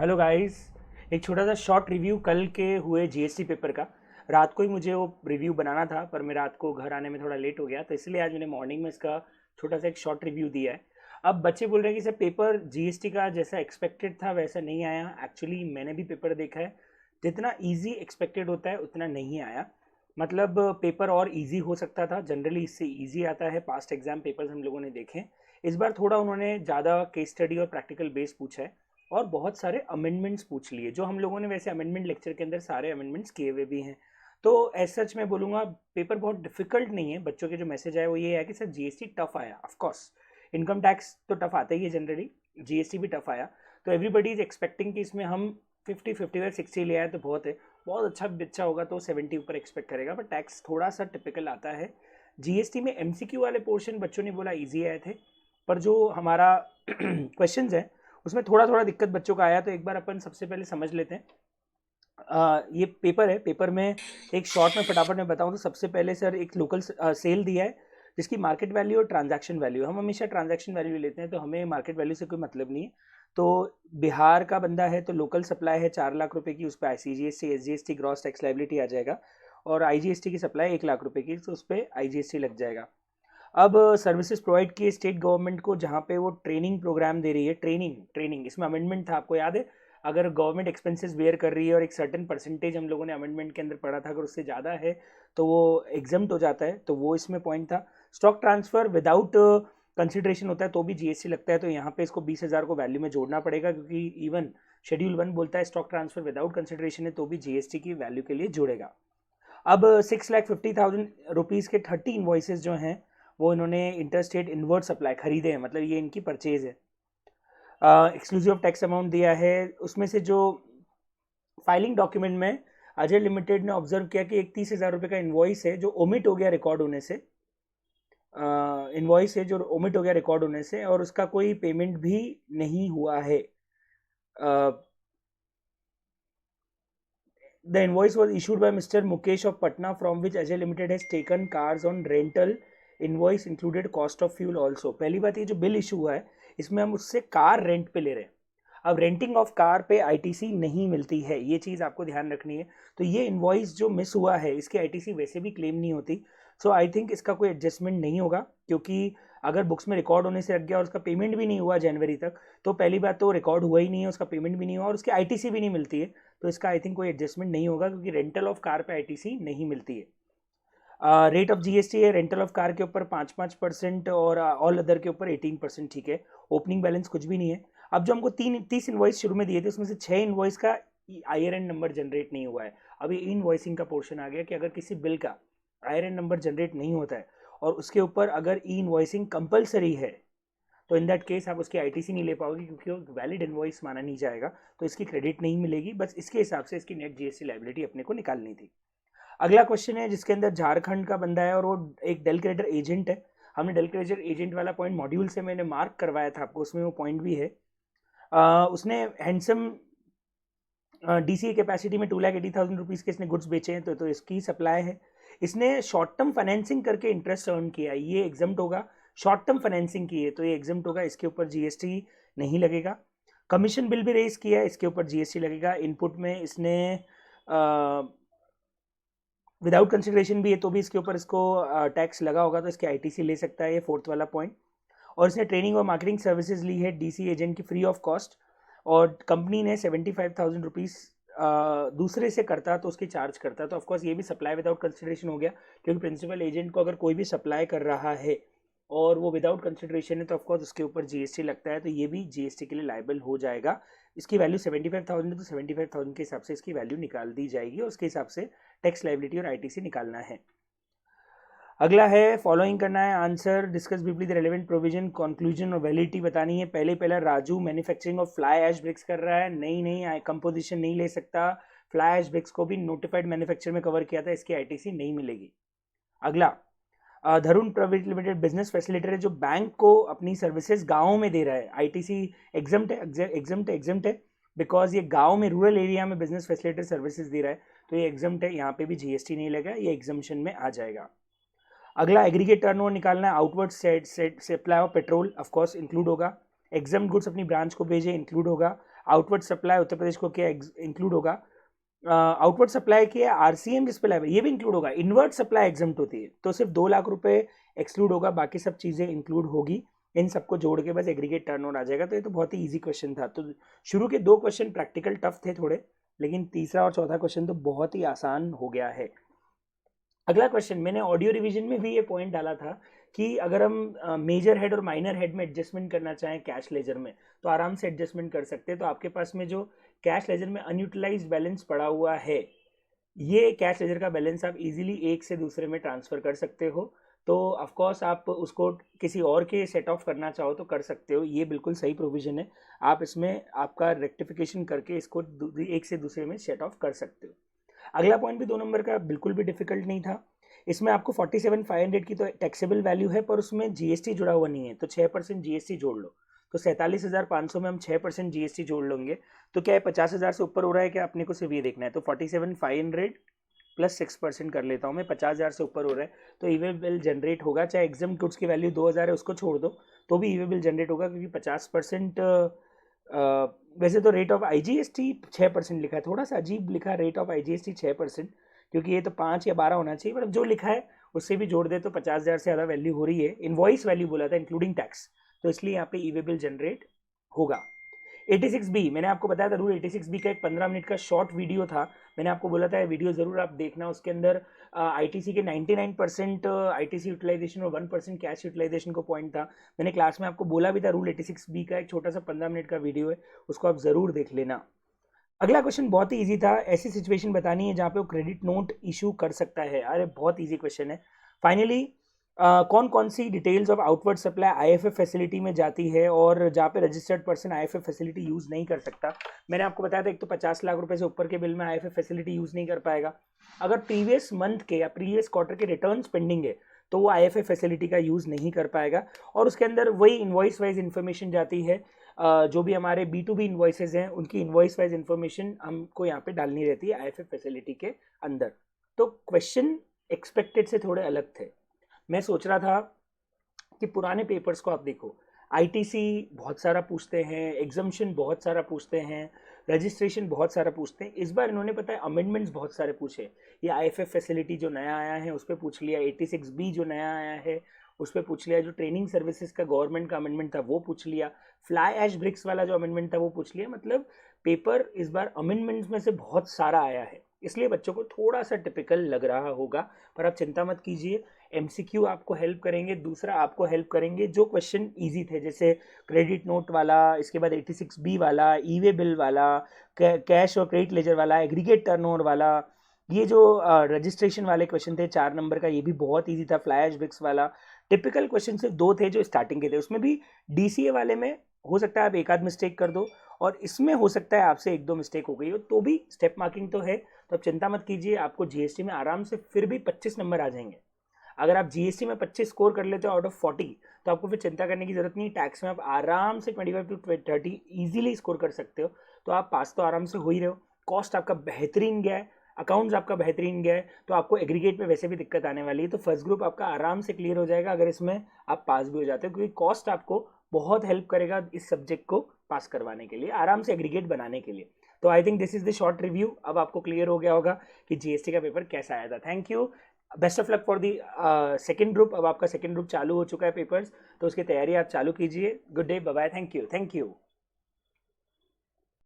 Hello guys. एक छोटा सा शॉर्ट रिव्यू कल के हुए जीएसटी पेपर का। रात को ही मुझे वो रिव्यू बनाना था, पर मैं रात को घर आने में थोड़ा लेट हो गया, तो इसलिए आज मैंने मॉर्निंग में इसका छोटा सा एक शॉर्ट रिव्यू दिया है। अब बच्चे बोल रहे हैं कि सर पेपर जीएसटी का जैसा एक्सपेक्टेड था वैसा नहीं आया। एक्चुअली मैंने भी पेपर देखा है, जितना ईजी एक्सपेक्टेड होता है उतना नहीं आया। मतलब पेपर और इजी हो सकता था, जनरली इससे इजी आता है। पास्ट एग्जाम पेपर्स हम लोगों ने देखे। इस बार थोड़ा उन्होंने ज़्यादा केस स्टडी और प्रैक्टिकल बेस पूछा है, और बहुत सारे अमेंडमेंट्स पूछ लिए, जो हम लोगों ने वैसे अमेंडमेंट लेक्चर के अंदर सारे अमेंडमेंट्स किए हुए भी हैं। तो एज सच मैं बोलूँगा पेपर बहुत डिफिकल्ट नहीं है। बच्चों के जो मैसेज आए वो ये है कि सर जीएसटी टफ आया। ऑफकोर्स इनकम टैक्स तो टफ आता ही है जनरली, जीएसटी भी टफ आया। तो एवरीबडी इज एक्सपेक्टिंग कि इसमें हम 50 55 60 ले आए तो बहुत है। बहुत अच्छा बच्चा होगा तो 70 ऊपर एक्सपेक्ट करेगा, बट टैक्स थोड़ा सा टिपिकल आता है। जीएसटी में एमसीक्यू वाले पोर्शन बच्चों ने बोला ईजी आए थे, पर जो हमारा क्वेश्चन है उसमें थोड़ा थोड़ा दिक्कत बच्चों का आया। तो एक बार अपन सबसे पहले समझ लेते हैं। ये पेपर है, पेपर में एक शॉर्ट में फटाफट में बताऊं तो सबसे पहले सर एक लोकल सेल दिया है, जिसकी मार्केट वैल्यू और ट्रांजैक्शन वैल्यू। हम हमेशा ट्रांजैक्शन वैल्यू लेते हैं, तो हमें मार्केट वैल्यू से कोई मतलब नहीं है। तो बिहार का बंदा है तो लोकल सप्लाई है 4 लाख रुपए की, उस पर CGST SGST gross tax liability आ जाएगा। और आईजीएसटी की सप्लाई 1 लाख रुपए की, तो उस पर आईजीएसटी लग जाएगा। अब सर्विसेज प्रोवाइड किए स्टेट गवर्नमेंट को, जहाँ पे वो ट्रेनिंग प्रोग्राम दे रही है। ट्रेनिंग ट्रेनिंग इसमें अमेंडमेंट था, आपको याद है? अगर गवर्नमेंट एक्सपेंसेस बेयर कर रही है और एक सर्टेन परसेंटेज हम लोगों ने अमेंडमेंट के अंदर पढ़ा था, अगर उससे ज़्यादा है तो वो एग्जम्प्ट हो जाता है। तो वो इसमें पॉइंट था। स्टॉक ट्रांसफर विदाउट कंसिडरेशन होता है तो भी जीएसटी लगता है, तो यहाँ पे इसको 20,000 को वैल्यू में जोड़ना पड़ेगा, क्योंकि इवन शेड्यूल 1 बोलता है स्टॉक ट्रांसफर विदाउट कंसिडरेशन है तो भी जीएसटी की वैल्यू के लिए जोड़ेगा। अब 6,50,000 रुपीज़ के 30 इन्वॉइसेज जो हैं वो इन्होंने इंटर स्टेट इन्वर्ट सप्लाई खरीदे हैं, मतलब ये इनकी परचेज है। एक्सक्लूसिव टैक्स अमाउंट दिया है। उसमें से जो फाइलिंग डॉक्यूमेंट में अजय लिमिटेड ने ऑब्जर्व किया कि एक 30,000 रुपये का इन्वॉइस है जो ओमिट हो गया रिकॉर्ड होने से। इन्वॉइस है जो ओमिट हो गया रिकॉर्ड होने से, और उसका कोई पेमेंट भी नहीं हुआ है। The invoice was issued by Mr. Mukesh of Patna, from which Ajay Limited has taken cars on rental. Invoice included cost of fuel also. पहली बात, ये जो बिल इशू हुआ है इसमें हम उससे कार रेंट पे ले रहे हैं। अब रेंटिंग ऑफ कार पे आईटीसी नहीं मिलती है, ये चीज़ आपको ध्यान रखनी है। तो ये इन्वॉइस जो मिस हुआ है इसकी आईटीसी वैसे भी क्लेम नहीं होती। सो आई थिंक इसका कोई एडजस्टमेंट नहीं होगा, क्योंकि अगर बुक्स में रिकॉर्ड होने से रख गया और उसका पेमेंट भी नहीं हुआ जनवरी तक, तो पहली बात तो रिकॉर्ड हुआ ही नहीं है, उसका पेमेंट भी नहीं हुआ और उसकी आईटीसी भी नहीं मिलती है। तो इसका आई थिंक कोई एडजस्टमेंट नहीं होगा, क्योंकि रेंटल ऑफ कार पे आईटीसी नहीं मिलती है। रेट ऑफ जीएसटी है रेंटल ऑफ कार के ऊपर 5% और ऑल अदर के ऊपर 18%। ठीक है, ओपनिंग बैलेंस कुछ भी नहीं है। अब जो हमको 30 इन्वॉइस शुरू में दिए थे उसमें से 6 इन्वॉइस का आईआरएन नंबर जनरेट नहीं हुआ है। अभी इनवॉइसिंग का पोर्शन आ गया कि अगर किसी बिल का आईआरएन नंबर जनरेट नहीं होता है और उसके ऊपर अगर ई इन्वॉइसिंग कंपलसरी है, तो इन दैट केस आप उसकी आईटीसी नहीं ले पाओगे, क्योंकि वो वैलिड इनवॉइस माना नहीं जाएगा, तो इसकी क्रेडिट नहीं मिलेगी। बस इसके हिसाब से इसकी नेट जीएसटी लाइबिलिटी अपने को निकालनी थी। अगला क्वेश्चन है जिसके अंदर झारखंड का बंदा है और वो एक डेल क्रेडिटर एजेंट है। हमने डेल क्रेडिटर एजेंट वाला पॉइंट मॉड्यूल से मैंने मार्क करवाया था आपको, उसमें वो पॉइंट भी है। उसने हैंडसम डीसी कैपेसिटी में 2,80,000 रुपीज़ के इसने गुड्स बेचे हैं, तो इसकी सप्लाई है। इसने शॉर्ट टर्म फाइनेंसिंग करके इंटरेस्ट अर्न किया है, ये एग्जम्प्ट होगा। शॉर्ट टर्म फाइनेंसिंग की है तो ये एग्जम्प्ट होगा, इसके ऊपर जीएसटी नहीं लगेगा। कमीशन बिल भी रेज किया है, इसके ऊपर जीएसटी लगेगा। इनपुट में इसने विदाउट कंसिडरेशन भी है तो भी इसके ऊपर इसको टैक्स लगा होगा, तो इसके आईटीसी ले सकता है, ये फोर्थ वाला पॉइंट। और इसने ट्रेनिंग और मार्केटिंग सर्विसेज ली है डीसी एजेंट की फ्री ऑफ कॉस्ट, और कंपनी ने 75,000 रुपीज़ दूसरे से करता तो उसकी चार्ज करता। तो ऑफकोर्स ये भी सप्लाई विदाउट कंसिडरेशन हो गया, क्योंकि प्रिंसिपल एजेंट को अगर कोई भी सप्लाई कर रहा है और वो विदाउट कंसिडरेशन है तो ऑफकोर्स उसके ऊपर जीएसटी लगता है, तो ये भी जीएसटी के लिए लाइबल हो जाएगा। इसकी वैल्यू 75,000 है तो 75,000 के हिसाब से इसकी वैल्यू निकाल दी जाएगी, और उसके हिसाब से टैक्स लाइबिलिटी और आईटीसी निकालना है। अगला है फॉलोइंग करना है answer, discuss briefly the relevant provision, conclusion और वैलिडिटी बतानी है। पहला Raju manufacturing of fly ash bricks कर रहा है, नहीं कंपोजिशन नहीं ले सकता। फ्लाई ऐश ब्रिक्स को भी नोटिफाइड मैन्युफैक्चर में कवर किया था, इसकी आईटीसी नहीं मिलेगी। अगला धरुण प्राइवेट लिमिटेड बिजनेस फैसिलिटेटर है जो बैंक को अपनी सर्विसेज गाँव में दे रहा है, आईटीसी एग्जम्प्ट है, एग्जम्प्ट है बिकॉज ये गाँव में रूरल एरिया में बिजनेस फैसिलिटेटर सर्विसेज दे रहा है, तो ये एग्जम्प्ट है, यहाँ पे भी जीएसटी नहीं लगा, ये एग्जम्पशन में आ जाएगा। अगला एग्रीगेट टर्नओवर निकालना है, outward supply of petrol of course include होगा। एग्जाम गुड्स अपनी ब्रांच को भेजे इंक्लूड होगा। आउटवर्ड सप्लाई उत्तर प्रदेश को क्या इंक्लूड होगा, आउटवर्ड सप्लाई की आरसीएम जिस पे लाइव है ये भी इंक्लूड होगा, इनवर्ट सप्लाई एग्जम्प्ट होती है तो सिर्फ 2 लाख रुपए एक्सक्लूड होगा, बाकी सब चीज़ें इंक्लूड होगी। इन सबको जोड़ के बस एग्रीगेट टर्नओवर आ जाएगा। तो ये तो बहुत ही इजी क्वेश्चन था। तो शुरू के 2 क्वेश्चन प्रैक्टिकल टफ थे थोड़े, लेकिन तीसरा और चौथा क्वेश्चन तो बहुत ही आसान हो गया है। अगला क्वेश्चन, मैंने ऑडियो रिवीजन में भी ये पॉइंट डाला था कि अगर हम मेजर हेड और माइनर हेड में एडजस्टमेंट करना चाहें कैश लेजर में तो आराम से एडजस्टमेंट कर सकते हैं। तो आपके पास में जो कैश लेजर में अनयूटिलाइज्ड बैलेंस पड़ा हुआ है, ये कैश लेजर का बैलेंस आप इजीली एक से दूसरे में ट्रांसफर कर सकते हो। तो ऑफ कोर्स आप उसको किसी और के सेट ऑफ करना चाहो तो कर सकते हो, ये बिल्कुल सही प्रोविजन है। आप इसमें आपका रेक्टिफिकेशन करके इसको एक से दूसरे में सेट ऑफ कर सकते हो। अगला पॉइंट भी 2 नंबर का बिल्कुल भी डिफिकल्ट नहीं था। इसमें आपको 47,500 की तो टैक्सेबल वैल्यू है पर उसमें जीएसटी जुड़ा हुआ नहीं है, तो 6% जीएसटी जोड़ लो। तो 47,500 में हम 6% जीएसटी जोड़ लेंगे तो क्या है 50,000 से ऊपर हो रहा है क्या, अपने को सिर्फ ये देखना है। तो 47,500 प्लस 6% कर लेता हूँ मैं, 50,000 से ऊपर हो रहा है तो ईवे बिल जनरेट होगा। चाहे एग्जाम गुड्स की वैल्यू 2,000 है उसको छोड़ दो तो भी ईवे बिल जनरेट होगा, क्योंकि 50% वैसे तो रेट ऑफ आईजीएसटी 6% लिखा है, थोड़ा सा अजीब लिखा है रेट ऑफ आईजीएसटी 6%, क्योंकि ये तो 5 या 12 होना चाहिए, मतलब जो लिखा है उससे भी जोड़ दे तो 50,000 से ज़्यादा वैल्यू हो रही है। इनवॉइस वैल्यू बोला था इंक्लूडिंग टैक्स, तो इसलिए यहाँ पे ईवे बिल जनरेट होगा। 86B मैंने आपको बताया था, रूल 86B का एक 15 मिनट का शॉर्ट वीडियो था, मैंने आपको बोला था वीडियो जरूर आप देखना। उसके अंदर आईटीसी के 99% आईटीसी यूटिलाइजेशन और 1% कैश यूटिलाइजेशन को पॉइंट था। मैंने क्लास में आपको बोला भी था, रूल 86B का एक छोटा सा 15 मिनट का वीडियो है, उसको आप जरूर देख लेना। अगला क्वेश्चन बहुत ही इजी था, ऐसी सिचुएशन बतानी है जहाँ पे वो क्रेडिट नोट इशू कर सकता है। अरे बहुत इजी क्वेश्चन है। फाइनली कौन कौन सी details of outward supply IFF facility में जाती है और जहाँ पे registered person IFF facility use नहीं कर सकता। मैंने आपको बताया था एक तो 50 लाख रुपए से ऊपर के बिल में आईएफएफ फैसिलिटी यूज़ नहीं कर पाएगा। अगर प्रीवियस मंथ के या प्रीवियस क्वार्टर के रिटर्न्स पेंडिंग है तो वो आईएफएफ फैसिलिटी का यूज़ नहीं कर पाएगा। और उसके अंदर वही इन्वॉइस वाइज इन्फॉर्मेशन जाती है, जो भी हमारे B2B इन्वॉइसेज हैं उनकी इन्वॉइस वाइज इन्फॉर्मेशन हमको यहाँ पे डालनी रहती है आईएफएफ फैसिलिटी के अंदर। तो क्वेश्चन एक्सपेक्टेड से थोड़े अलग थे। मैं सोच रहा था कि पुराने पेपर्स को आप देखो, आईटीसी बहुत सारा पूछते हैं, एग्जम्पशन बहुत सारा पूछते हैं, रजिस्ट्रेशन बहुत सारा पूछते हैं। इस बार इन्होंने पता है अमेंडमेंट्स बहुत सारे पूछे। ये आईएफएफ फैसिलिटी जो नया आया है उस पर पूछ लिया, 86B जो नया आया है उस पर पूछ लिया, जो ट्रेनिंग सर्विसेज का गवर्नमेंट का अमेंडमेंट था वो पूछ लिया, फ्लाई ऐश ब्रिक्स वाला जो अमेंडमेंट था वो पूछ लिया। मतलब पेपर इस बार अमेंडमेंट्स में से बहुत सारा आया है, इसलिए बच्चों को थोड़ा सा टिपिकल लग रहा होगा। पर आप चिंता मत कीजिए, एमसीक्यू आपको हेल्प करेंगे। दूसरा आपको हेल्प करेंगे जो क्वेश्चन इजी थे, जैसे क्रेडिट नोट वाला, इसके बाद 86B वाला, ईवे बिल वाला, कैश और क्रेडिट लेजर वाला, एग्रीगेट टर्नओवर वाला, ये जो रजिस्ट्रेशन वाले क्वेश्चन थे 4 नंबर का ये भी बहुत इजी था। फ्लैश ब्रिक्स वाला टिपिकल क्वेश्चन सिर्फ 2 थे जो स्टार्टिंग के थे, उसमें भी डीसीए वाले में हो सकता है आप एक आध मिस्टेक कर दो और इसमें हो सकता है आपसे 1-2 मिस्टेक हो गई हो, तो भी स्टेप मार्किंग तो है। तो आप चिंता मत कीजिए, आपको जीएसटी में आराम से फिर भी 25 नंबर आ जाएंगे। अगर आप जीएसटी में 25 स्कोर कर लेते हो आउट ऑफ 40 तो आपको फिर चिंता करने की जरूरत नहीं। टैक्स में आप आराम से 25 to 30 इजीली स्कोर कर सकते हो, तो आप पास तो आराम से हो ही रहे हो। कॉस्ट आपका बेहतरीन गया है, अकाउंट्स आपका बेहतरीन गया है, तो आपको एग्रीगेट में वैसे भी दिक्कत आने वाली है, तो फर्स्ट ग्रुप आपका आराम से क्लियर हो जाएगा अगर इसमें आप पास भी हो जाते हो, क्योंकि कॉस्ट आपको बहुत हेल्प करेगा इस सब्जेक्ट को पास करवाने के लिए, आराम से एग्रीगेट बनाने के लिए। तो I think this is the short review. अब आपको क्लियर हो गया होगा कि जीएसटी का पेपर कैसा आया था। Thank you, best of luck for the second group. अब आपका सेकेंड ग्रुप चालू हो चुका है पेपर्स, तो उसकी तैयारी आप चालू कीजिए। Good day, bye bye, thank you, thank you.